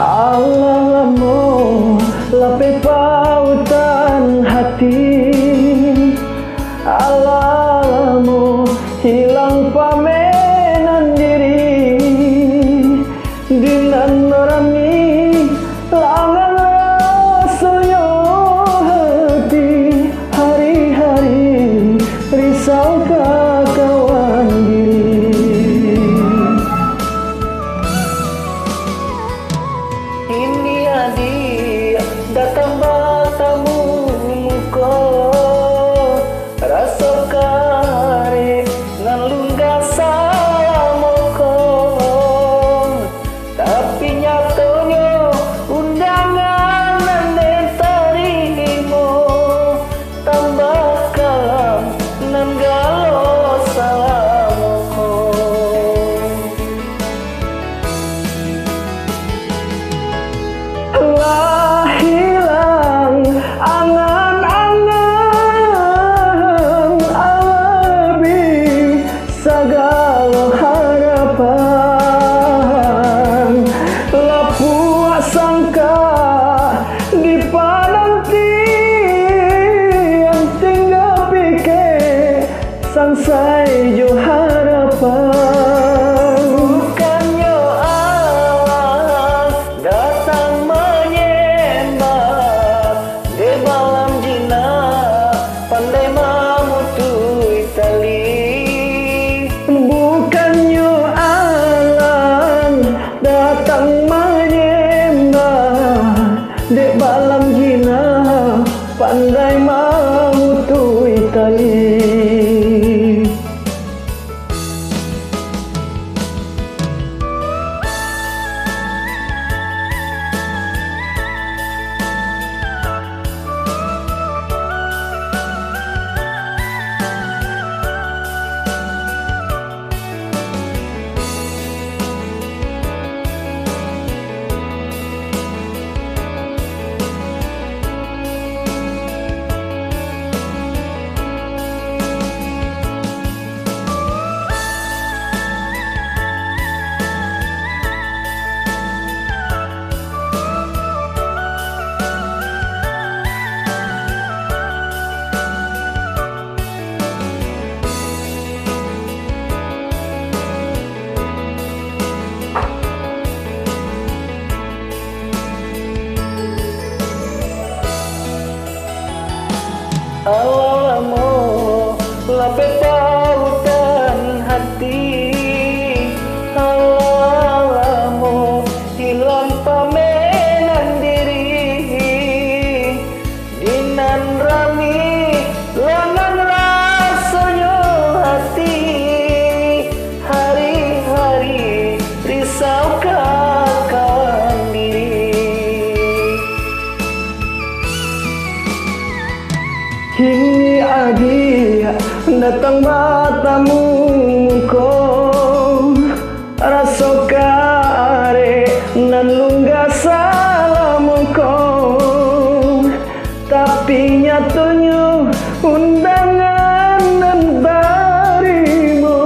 Alamu lape pautan hati, alamu hilang pamenan diri, dengan rami langan rasanya hati, hari-hari risau kawan diri. Ini adik datang bertamu muka, rasa kare ngan lunggah salamoko, tapi nyatanya undangan nane tarimo, tambah kalam nan galo salamoko. Hilang angan-angan alabi segala harapan, lapua sangka di pananti yang tinggal pikir sangsai jo harapan. Bukannya alas datang malam jina pandai mamutui tali, bukannya alam datang menyembah, dek malam jina pandai mamutui tali. Alamu lape pautan hati, alamu hilang pamenan diri, dinan rami langan rasanya hati, hari-hari risau kawan diri. Kini adik datang bertamu muka, rasa kare nan lunggah salamoko, tapi nyatanya undangan nan barimu,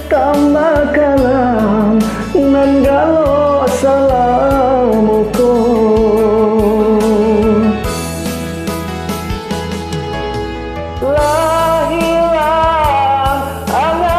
tambah kalam nan galo salamoko. Hilang angan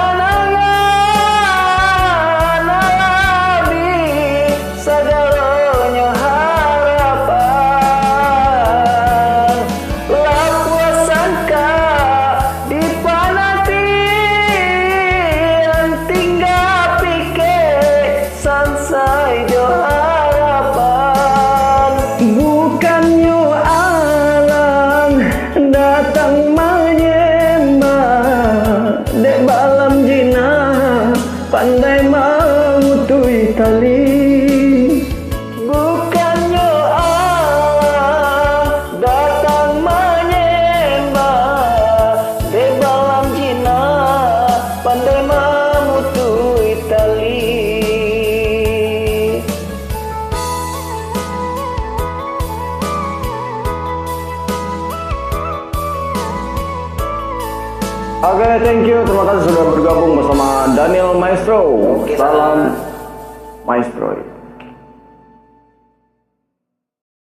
Oke, thank you. Terima kasih sudah bergabung bersama Daniel Maestro. Oke, Salam Maestro.